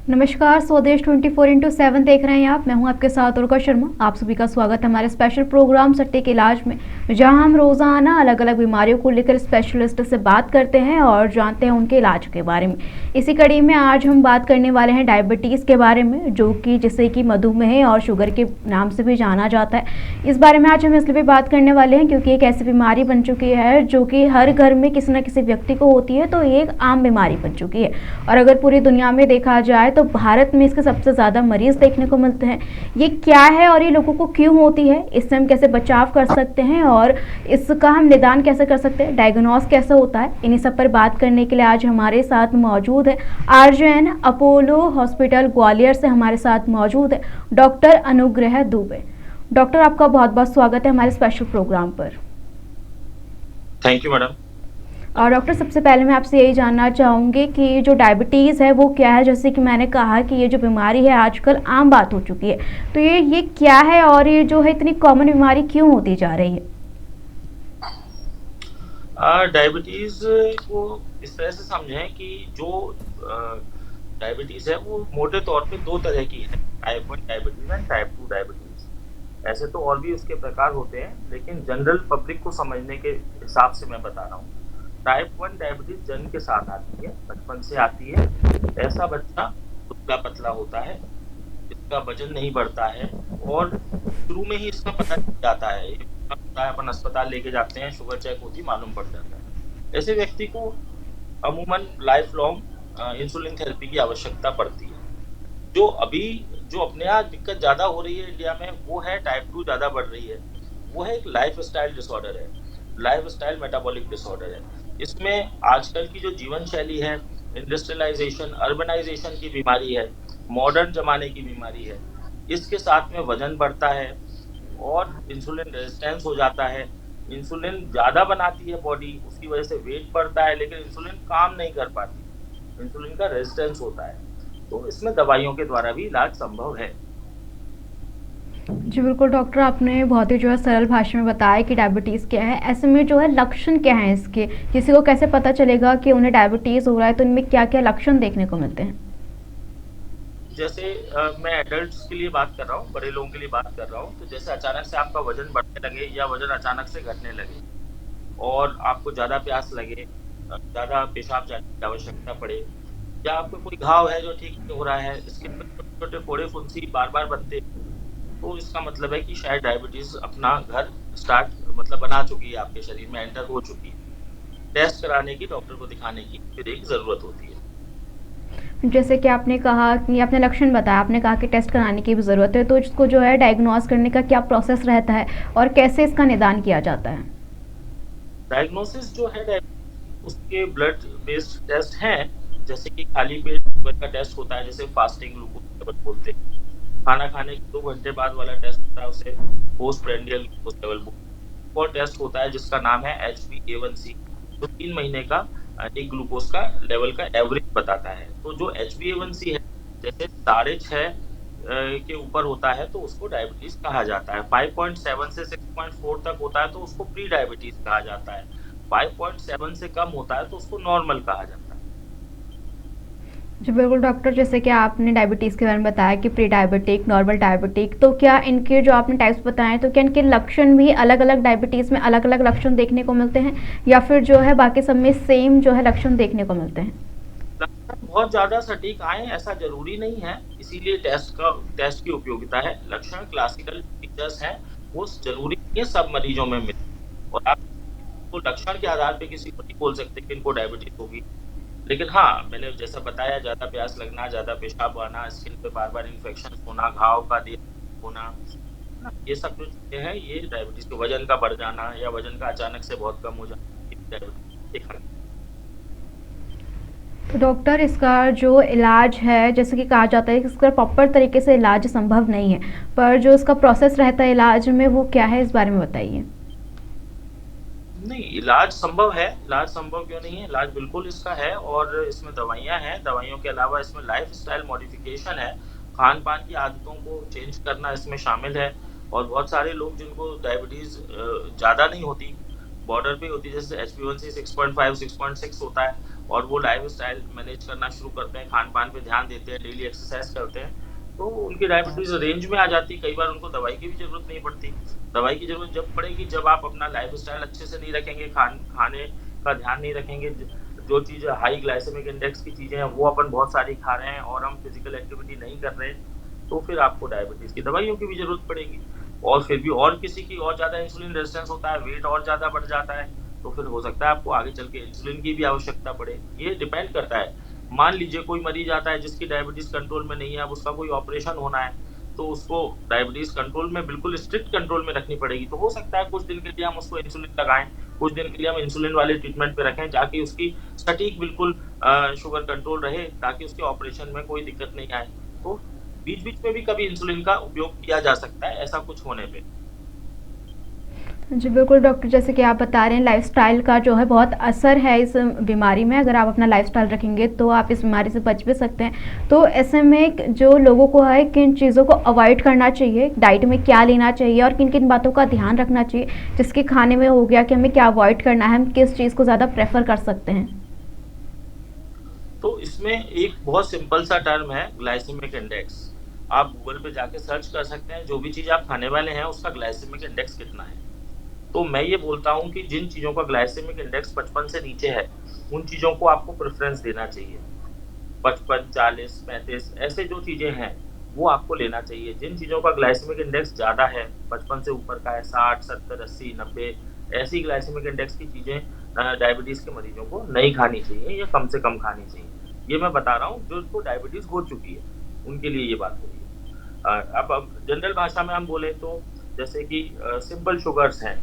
नमस्कार, स्वदेश 24x7 देख रहे हैं आप। मैं हूं आपके साथ उर्का शर्मा। आप सभी का स्वागत है हमारे स्पेशल प्रोग्राम सट्टे के इलाज में, जहां हम रोजाना अलग अलग बीमारियों को लेकर स्पेशलिस्ट से बात करते हैं और जानते हैं उनके इलाज के बारे में। इसी कड़ी में आज हम बात करने वाले हैं डायबिटीज़ के बारे में, जो कि जिसे कि मधुमेह और शुगर के नाम से भी जाना जाता है। इस बारे में आज हम इसलिए भी बात करने वाले हैं क्योंकि एक ऐसी बीमारी बन चुकी है जो कि हर घर में किसी न किसी व्यक्ति को होती है, तो ये एक आम बीमारी बन चुकी है। और अगर पूरी दुनिया में देखा जाए तो भारत में इसके सबसे ज़्यादा मरीज देखने को मिलते हैं। ये क्या है और ये लोगों को क्यों होती है, इससे हम कैसे बचाव कर सकते हैं और इसका हम निदान कैसे कर सकते हैं, डायग्नोस कैसे होता है, इन्हीं सब पर बात करने के लिए आज हमारे साथ मौजूद है आरजेएन अपोलो हॉस्पिटल ग्वालियर से हमारे साथ मौजूद है डॉक्टर अनुग्रह दुबे। डॉक्टर, आपका बहुत बहुत स्वागत है हमारे स्पेशल प्रोग्राम पर। Thank you madam. और डॉक्टर, सबसे पहले मैं आपसे यही जानना चाहूँगी कि जो डायबिटीज़ है वो क्या है। जैसे कि मैंने कहा कि ये जो बीमारी है आजकल आम बात हो चुकी है, तो ये क्या है और ये जो है इतनी कॉमन बीमारी क्यों होती जा रही है? डायबिटीज को इस तरह से समझें कि जो डायबिटीज है वो मोटे तौर पे दो तरह की है, type 1 diabetes and type 2 diabetes. ऐसे तो और भी उसके प्रकार होते हैं, लेकिन जनरल पब्लिक को समझने के हिसाब से मैं बता रहा हूँ। टाइप 1 डायबिटीज जन्म के साथ आती है, बचपन से आती है। ऐसा बच्चा दुबला पतला होता है, इसका वजन नहीं बढ़ता है और शुरू में ही इसका पता चल जाता है। अपन अस्पताल लेके जाते हैं, शुगर चेक होती, मालूम पड़ जाता है। ऐसे व्यक्ति को अमूमन लाइफ लॉन्ग इंसुलिन थेरेपी की आवश्यकता पड़ती है। जो अपने यहाँ दिक्कत ज्यादा हो रही है इंडिया में, वो है टाइप 2 ज्यादा बढ़ रही है। वो है एक लाइफ स्टाइल डिसऑर्डर है, लाइफ स्टाइल मेटाबॉलिक डिसऑर्डर है। इसमें आजकल की जो जीवन शैली है, इंडस्ट्रियलाइजेशन, अर्बनाइजेशन की बीमारी है, मॉडर्न जमाने की बीमारी है, इसके साथ में वजन बढ़ता है और इंसुलिन रेजिस्टेंस हो जाता है। इंसुलिन ज़्यादा बनाती है बॉडी, उसकी वजह से वेट बढ़ता है, लेकिन इंसुलिन काम नहीं कर पाती, इंसुलिन का रेजिस्टेंस होता है। तो इसमें दवाइयों के द्वारा भी इलाज संभव है। जी बिल्कुल डॉक्टर, आपने बहुत ही जो है सरल भाषा में बताया कि डायबिटीज़ क्या है। ऐसे में जो है लक्षण क्या है इसके, किसी को कैसे पता चलेगा कि उन्हें डायबिटीज़ हो रहा है, तो इनमें क्या क्या लक्षण देखने को मिलते हैं? जैसे मैं एडल्ट्स के लिए बात कर रहा हूँ, बड़े लोगों के लिए बात कर रहा हूँ। तो जैसे अचानक से आपका वजन बढ़ने लगे या वजन अचानक से घटने लगे और आपको ज़्यादा प्यास लगे, ज़्यादा पेशाब जाने की आवश्यकता पड़े, या आपको कोई घाव है जो ठीक नहीं हो रहा है, स्किन पे छोटे छोटे फोड़े फुंसी बार बार बनते हैं, तो इसका मतलब है कि शायद डायबिटीज अपना घर स्टार्ट मतलब बना चुकी है, आपके शरीर में एंटर हो चुकी है। टेस्ट कराने की, डॉक्टर को दिखाने की फिर एक ज़रूरत होती है। जैसे कि आपने कहा कि आपने लक्षण बताया, आपने कहा कि टेस्ट कराने की भी ज़रूरत है, तो इसको जो है डायग्नोस करने का क्या प्रोसेस रहता है और कैसे इसका निदान किया जाता है? डायग्नोसिस जो है उसके ब्लड बेस्ड टेस्ट हैं, जैसे कि खाली पेट शुगर का टेस्ट होता है, जैसे फास्टिंग ग्लूकोज लेवल बोलते हैं। खाना खाने के 2 घंटे बाद वाला टेस्ट होता है, उसे पोस्ट प्रेंडियल ग्लूकोज लेवल बोलते हैं। और टेस्ट होता है जिसका नाम है HbA1c, जो 3 महीने का एक ग्लूकोज का लेवल का एवरेज बताता है। तो जो HbA1c है, जैसे 6.5 के ऊपर होता है तो उसको डायबिटीज कहा जाता है। 5.7 से 6.4 तक होता है तो उसको प्री डायबिटीज कहा जाता है। 5.7 से कम होता है तो उसको नॉर्मल कहा जाता है। जी बिल्कुल डॉक्टर, जैसे कि आपने डायबिटीज़ के बारे में बताया कि प्री डायबिटिक, नॉर्मल डायबिटिक, तो क्या इनके जो आपने टाइप्स बताए, तो क्या इनके लक्षण भी अलग अलग डायबिटीज़ में अलग अलग लक्षण देखने को मिलते हैं, या फिर जो है बाकी सब में सेम जो है लक्षण देखने को मिलते हैं? लक्षण बहुत ज्यादा सटीक आए ऐसा जरूरी नहीं है, इसीलिए टेस्ट की उपयोगिता है। लक्षण क्लासिकल फीचर्स हैं, वो जरूरी नहीं है सब मरीजों में मिले। और आप तो लक्षण के आधार पे किसी को नहीं बोल सकते कि इनको डायबिटीज होगी। लेकिन हाँ, मैंने जैसा बताया, ज़्यादा प्यास लगना, ज़्यादा पेशाब आना, स्किन पे बार-बार इन्फेक्शन होना, घाव का होना, है ना? ये सब जो चीज़ें हैं, ये डायबिटीज़ के वजन का बढ़ जाना या वजन का अचानक से बहुत कम हो जाना, ये डायबिटीज़ देखा गया। तो डॉक्टर, इसका जो इलाज है, जैसे कि कहा जाता है कि इसका प्रॉपर तरीके से इलाज संभव नहीं है, पर जो इसका प्रोसेस रहता है इलाज में वो क्या है, इस बारे में बताइए। नहीं, इलाज संभव है, इलाज संभव क्यों नहीं है? इलाज बिल्कुल इसका है और इसमें दवाइयाँ हैं। दवाइयों के अलावा इसमें लाइफ़स्टाइल मॉडिफ़िकेशन है, खान-पान की आदतों को चेंज करना इसमें शामिल है। और बहुत सारे लोग जिनको डायबिटीज़ ज़्यादा नहीं होती, बॉर्डर पे होती है, जैसे HbA1c 6.5, 6.6 होता है, और वो लाइफस्टाइल मैनेज करना शुरू करते हैं, खान-पान पे ध्यान देते हैं, डेली एक्सरसाइज करते हैं, तो उनकी डायबिटीज़ रेंज में आ जाती है। कई बार उनको दवाई की भी ज़रूरत नहीं पड़ती। दवाई की ज़रूरत जब पड़ेगी जब आप अपना लाइफस्टाइल अच्छे से नहीं रखेंगे, खाने का ध्यान नहीं रखेंगे, जो चीज़ें हाई ग्लाइसेमिक इंडेक्स की चीज़ें हैं वो अपन बहुत सारी खा रहे हैं और हम फिजिकल एक्टिविटी नहीं कर रहे हैं, तो फिर आपको डायबिटीज़ की दवाइयों की भी ज़रूरत पड़ेगी। और फिर भी और किसी की और ज़्यादा इंसुलिन रेजिस्टेंस होता है, वेट और ज़्यादा बढ़ जाता है, तो फिर हो सकता है आपको आगे चल के इंसुलिन की भी आवश्यकता पड़े। ये डिपेंड करता है। मान लीजिए कोई मरीज़ आता है जिसकी डायबिटीज़ कंट्रोल में नहीं है, अब उसका कोई ऑपरेशन होना है, तो उसको डायबिटीज़ कंट्रोल में बिल्कुल स्ट्रिक्ट कंट्रोल में रखनी पड़ेगी। तो हो सकता है कुछ दिन के लिए हम उसको इंसुलिन लगाएँ, कुछ दिन के लिए हम इंसुलिन वाले ट्रीटमेंट पे रखें, ताकि उसकी सटीक बिल्कुल शुगर कंट्रोल रहे, ताकि उसके ऑपरेशन में कोई दिक्कत नहीं आए। तो बीच-बीच में भी कभी इंसुलिन का उपयोग किया जा सकता है, ऐसा कुछ होने पे। जी बिल्कुल डॉक्टर, जैसे कि आप बता रहे हैं लाइफ़स्टाइल का जो है बहुत असर है इस बीमारी में। अगर आप अपना लाइफ़स्टाइल रखेंगे तो आप इस बीमारी से बच भी सकते हैं। तो ऐसे में जो लोगों को है किन चीज़ों को अवॉइड करना चाहिए, डाइट में क्या लेना चाहिए और किन-किन बातों का ध्यान रखना चाहिए? जिसके खाने में हो गया कि हमें क्या अवॉइड करना है, हम किस चीज़ को ज़्यादा प्रेफ़र कर सकते हैं? तो इसमें एक बहुत सिंपल सा टर्म है ग्लाइसेमिक इंडेक्स। आप गूगल पे जाके सर्च कर सकते हैं, जो भी चीज़ आप खाने वाले हैं उसका ग्लाइसेमिक इंडेक्स कितना है। तो मैं ये बोलता हूँ कि जिन चीज़ों का ग्लाइसेमिक इंडेक्स 55 से नीचे है, उन चीज़ों को आपको प्रेफ़रेंस देना चाहिए। 55, 40, 35 ऐसे जो चीज़ें हैं, वो आपको लेना चाहिए। जिन चीज़ों का ग्लाइसेमिक इंडेक्स ज़्यादा है, 55 से ऊपर का है, 60, 70, 80, 90 ऐसी ग्लाइसेमिक इंडेक्स की चीज़ें डायबिटीज़ के मरीजों को नहीं खानी चाहिए या कम से कम खानी चाहिए। ये मैं बता रहा हूँ, जिनको डायबिटीज़ हो चुकी है, उनके लिए ये बात हो रही है। अब जनरल भाषा में हम बोले तो जैसे कि सिंपल शुगर्स हैं,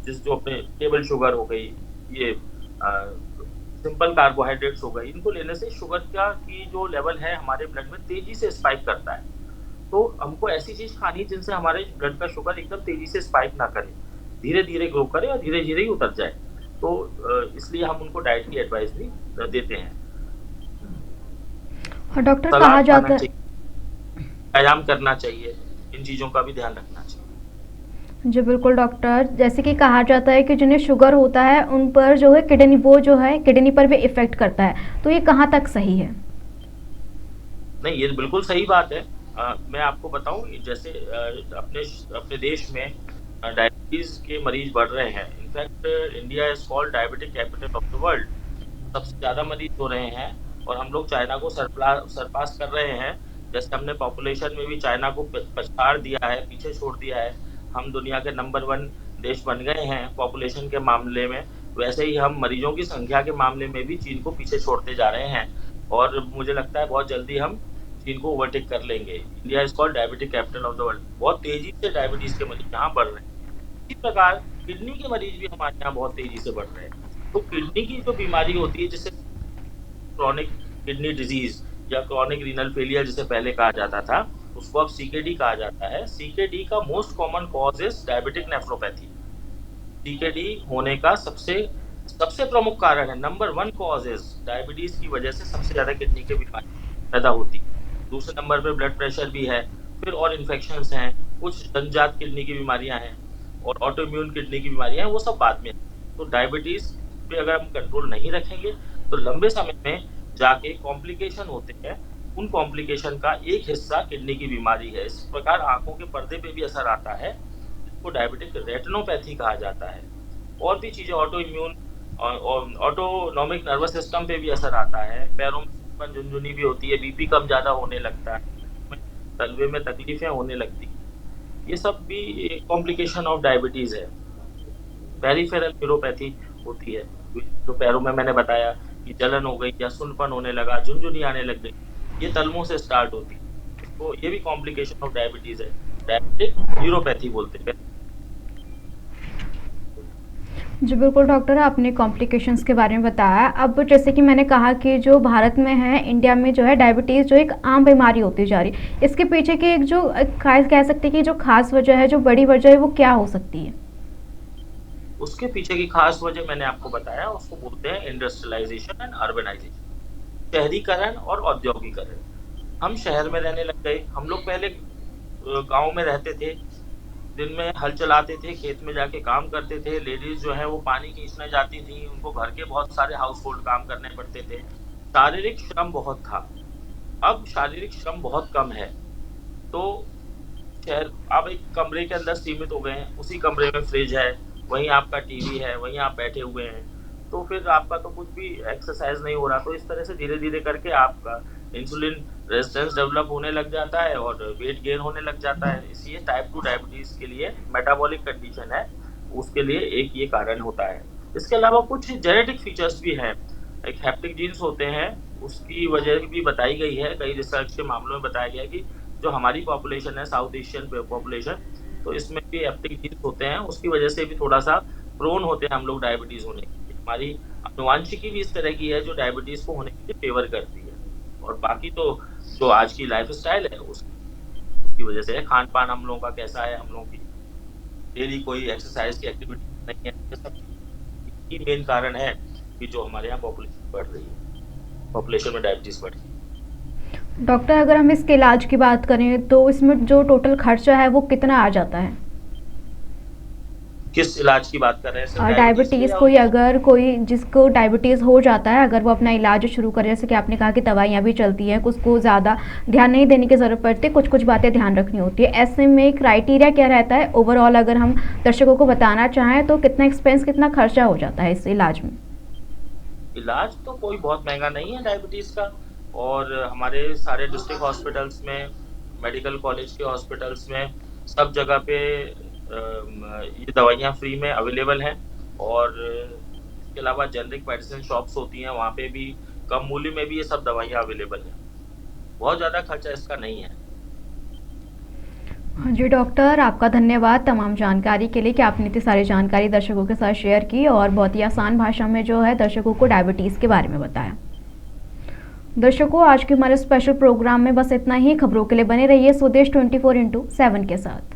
जो अपने टेबल शुगर हो गई, ये सिंपल कार्बोहाइड्रेट्स हो गई, इनको लेने से शुगर की जो लेवल है हमारे ब्लड में तेजी से स्पाइक करता है। तो हमको ऐसी चीज खानी है जिनसे हमारे ब्लड का शुगर एकदम तेजी से स्पाइक ना करे, धीरे धीरे ग्रो करे और धीरे धीरे ही उतर जाए। तो इसलिए हम उनको डाइट की एडवाइस भी देते हैं। और डॉक्टर कहा सलाद जाता खाना है। चाहिए, व्यायाम करना चाहिए, इन चीजों का भी ध्यान रखना चाहिए। जी बिल्कुल डॉक्टर, जैसे कि कहा जाता है कि जिन्हें शुगर होता है उन पर जो है किडनी पर भी इफ़ेक्ट करता है, तो ये कहाँ तक सही है? नहीं, ये बिल्कुल सही बात है। मैं आपको बताऊँ, जैसे अपने अपने देश में डायबिटीज़ के मरीज़ बढ़ रहे हैं। In fact India is called diabetic capital of the world. सबसे ज़्यादा मरीज़ हो रहे हैं और हम लोग चाइना को सरपास कर रहे हैं। जैसे हमने पॉपुलेशन में भी चाइना को पछाड़ दिया है, पीछे छोड़ दिया है। हम दुनिया के नंबर 1 देश बन गए हैं पॉपुलेशन के मामले में, वैसे ही हम मरीज़ों की संख्या के मामले में भी चीन को पीछे छोड़ते जा रहे हैं और मुझे लगता है बहुत जल्दी हम चीन को ओवरटेक कर लेंगे। India is called diabetic capital of the world. बहुत तेज़ी से डायबिटीज़ के मरीज़ यहाँ बढ़ रहे हैं। इसी प्रकार किडनी के मरीज़ भी हमारे यहाँ बहुत तेज़ी से बढ़ रहे हैं। तो किडनी की जो बीमारी होती है, जिसे क्रॉनिक किडनी डिजीज़ या क्रॉनिक रीनल फेलियर जिसे पहले कहा जाता था, उसको अब सीकेडी कहा जाता है। सीकेडी का most common cause is diabetic nephropathy. CKD होने का सबसे सबसे प्रमुख कारण है, नंबर 1 कॉज़ इज़ डायबिटीज़ की वजह से सबसे ज़्यादा किडनी की बीमारी पैदा होती है। दूसरे नंबर पे ब्लड प्रेशर भी है, फिर और इन्फेक्शंस हैं, कुछ जन्मजात किडनी की बीमारियाँ हैं और ऑटो इम्यून किडनी की बीमारियाँ हैं, वो सब बाद में। तो डायबिटीज़ पे अगर हम कंट्रोल नहीं रखेंगे, तो लंबे समय में जाके कॉम्प्लिकेशन होते हैं। उन कॉम्प्लिकेशन का एक हिस्सा किडनी की बीमारी है। इस प्रकार आँखों के पर्दे पे भी असर आता है, जिसको डायबिटिक रेटिनोपैथी कहा जाता है। और भी चीज़ें ऑटो इम्यून और ऑटोनॉमिक नर्वस सिस्टम पे भी असर आता है। पैरों में सिकुड़न, झुनझुनी भी होती है, बीपी कम ज़्यादा होने लगता है, तलवे में तकलीफ़ें होने लगती हैं। ये सब भी एक कॉम्प्लिकेशन ऑफ डायबिटीज़ है। पेरिफेरल न्यूरोपैथी होती है, जो पैरों में मैंने बताया कि जलन हो गई या सुन्नपन होने लगा, झुनझुनी आने लग गई, ये तलवों से स्टार्ट होती है। तो ये भी कॉम्प्लिकेशन ऑफ डायबिटीज़ है। डायबिटिक न्यूरोपैथी बोलते हैं। जी बिल्कुल डॉक्टर, आपने कॉम्प्लिकेशंस के बारे में बताया। अब जैसे कि मैंने कहा कि जो भारत में है, इंडिया में जो है डायबिटीज़ जो एक आम बीमारी होती जा रही है, इसके पीछे की एक जो खास कह सकते हैं कि जो खास वजह है, जो बड़ी वजह है, वो क्या हो सकती है? उसके पीछे की खास वजह मैंने आपको बताया, उसको बोलते हैं इंडस्ट्रियलाइजेशन एंड अर्बनाइजेशन, शहरीकरण और औद्योगिकरण। हम शहर में रहने लग गए। हम लोग पहले गाँव में रहते थे, दिन में हल चलाते थे, खेत में जाके काम करते थे। लेडीज़ जो है वो पानी खींचने जाती थीं, उनको घर के बहुत सारे हाउस होल्ड काम करने पड़ते थे। शारीरिक श्रम बहुत था, अब शारीरिक श्रम बहुत कम है। तो शहर आप एक कमरे के अंदर सीमित हो गए हैं, उसी कमरे में फ्रिज है, वहीं आपका टीवी है, वहीं आप बैठे हुए हैं, तो फिर आपका तो कुछ भी एक्सरसाइज़ नहीं हो रहा। तो इस तरह से धीरे-धीरे करके आपका इंसुलिन रेजिस्टेंस डेवलप होने लग जाता है और वेट गेन होने लग जाता है। इसलिए टाइप 2 डायबिटीज़ के लिए मेटाबॉलिक कंडीशन है, उसके लिए एक ये कारण होता है। इसके अलावा कुछ जेनेटिक फीचर्स भी हैं। एक हेप्टिक जीन्स होते हैं, उसकी वजह भी बताई गई है, कई रिसर्च के मामलों में बताया गया है कि जो हमारी पॉपुलेशन है साउथ एशियन पॉपुलेशन, तो इसमें भी हेप्टिक जीन्स होते हैं, उसकी वजह से भी थोड़ा-सा प्रोन होते हैं हम लोग डायबिटीज़ होने के लिए। हमारी आनुवांशिकी भी इस तरह की है जो डायबिटीज़ को होने के लिए फ़ेवर करती है। और बाकी तो जो आज की लाइफ़स्टाइल है उसकी वजह से है, खान-पान हम लोगों का कैसा है, हम लोगों की डेली कोई एक्सरसाइज़ की एक्टिविटी नहीं है, ये सब ही मेन कारण है कि जो हमारे यहाँ पॉपुलेशन बढ़ रही है, पॉपुलेशन में डायबिटीज़ बढ़ रही है। डॉक्टर, अगर हम इसके इलाज की बात करें तो इसमें जो टोटल खर्चा है वो कितना आ जाता है? किस इलाज की बात कर रहे हैं? सिर्फ़ डायबिटीज़ की डायबिटीज़ या कोई अगर कोई जिसको डायबिटीज़ हो जाता है, अगर वो अपना इलाज शुरू करे, जैसे कि आपने कहा कि दवाइयाँ भी चलती हैं, कुछ को ज़्यादा ध्यान नहीं देने की ज़रूरत पड़ती, कुछ-कुछ बातें ध्यान रखनी होती है। ऐसे में क्राइटेरिया क्या रहता है? ओवरऑल अगर हम दर्शकों को बताना चाहें तो कितना एक्सपेंस, कितना खर्चा हो जाता है इस इलाज में? इलाज तो कोई बहुत महँगा नहीं है डायबिटीज़ का और हमारे सारे डिस्ट्रिक्ट हॉस्पिटल्स में, मेडिकल कॉलेज के हॉस्पिटल्स में, सब जगह पे ये दवाइयाँ फ्री में अवेलेबल हैं और इसके अलावा जेनेरिक मेडिसिन शॉप्स होती हैं, वहाँ पे भी कम मूल्य में भी ये सब दवाइयाँ अवेलेबल हैं। बहुत ज़्यादा खर्चा इसका नहीं है। हाँ जी डॉक्टर, आपका धन्यवाद तमाम जानकारी के लिए कि आपने इतनी सारी जानकारी दर्शकों के साथ शेयर की और बहुत ही आसान भाषा में जो है दर्शकों को डायबिटीज़ के बारे में बताया। दर्शकों, आज के हमारे स्पेशल प्रोग्राम में बस इतना ही। खबरों के लिए बने रहिए स्वदेश 24x7 के साथ।